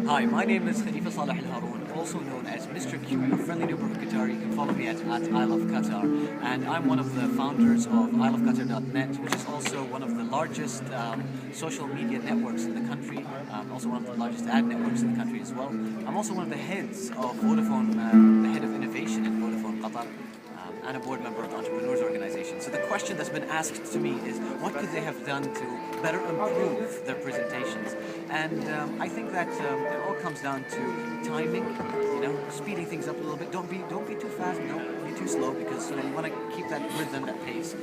Hi, my name is Khalifa Saleh Al Haroon, also known as Mr. Q, a friendly neighborhood Qatar. You can follow me at I Love Qatar. And I'm one of the founders of iloveqatar.net, which is also one of the largest social media networks in the country, also one of the largest ad networks in the country as well. I'm also one of the heads of Vodafone, the head of innovation at Vodafone Qatar. And a board member of the Entrepreneurs Organization. So the question that's been asked to me is, what could they have done to better improve their presentations? And I think that it all comes down to timing, speeding things up a little bit. Don't be too fast, don't be too slow, because you want to keep that rhythm, that pace.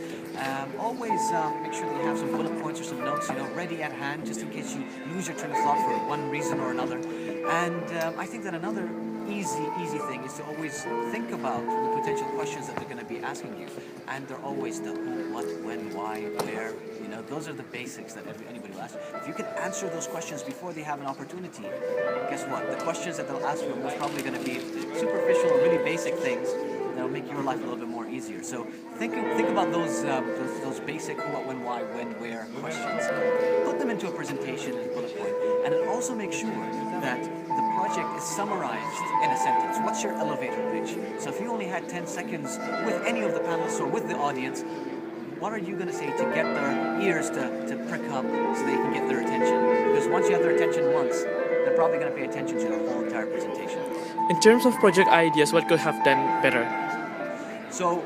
Always make sure that you have some bullet points or some notes, ready at hand, just in case you lose your train of thought for one reason or another. And I think that another easy thing is to always think about the potential questions that they're going to be asking you, and they're always the who, what, when, why, where. Those are the basics that anybody will ask. If you can answer those questions before they have an opportunity, guess what? The questions that they'll ask you are most probably going to be superficial, really basic things that'll make your life a little bit more easier. So think about those basic who, what, when, why, when, where questions. Put them into a presentation as a bullet point, and then also make sure that the project is summarized in a sentence. What's your elevator pitch? So if you only had 10 seconds with any of the panelists or with the audience, what are you going to say to get their ears to prick up so they can get their attention? Because once you have their attention once, they're probably going to pay attention to your whole entire presentation. In terms of project ideas, what could have done better? So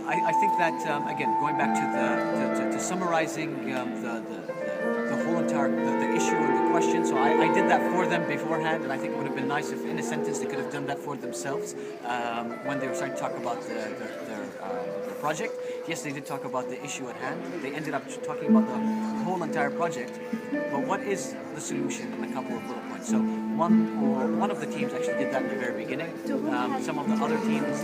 I think that again, going back to summarizing the whole entire the issue and the question. So I did that for them beforehand, and I think it would have been nice if in a sentence they could have done that for themselves when they were starting to talk about their project. Yes, they did talk about the issue at hand. They ended up talking about the whole entire project. But what is the solution in a couple of bullet points? So one of the teams actually did that in the very beginning. Some of the other teams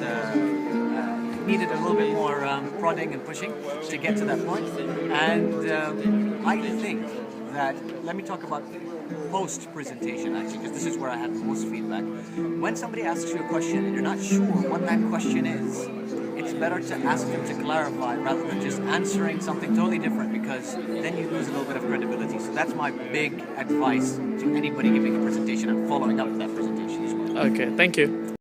needed a little bit more prodding and pushing to get to that point. And I think that, let me talk about post-presentation actually, because this is where I have the most feedback. When somebody asks you a question and you're not sure what that question is, it's better to ask them to clarify rather than just answering something totally different, because then you lose a little bit of credibility. So that's my big advice to anybody giving a presentation and following up that presentation as well. Okay, thank you.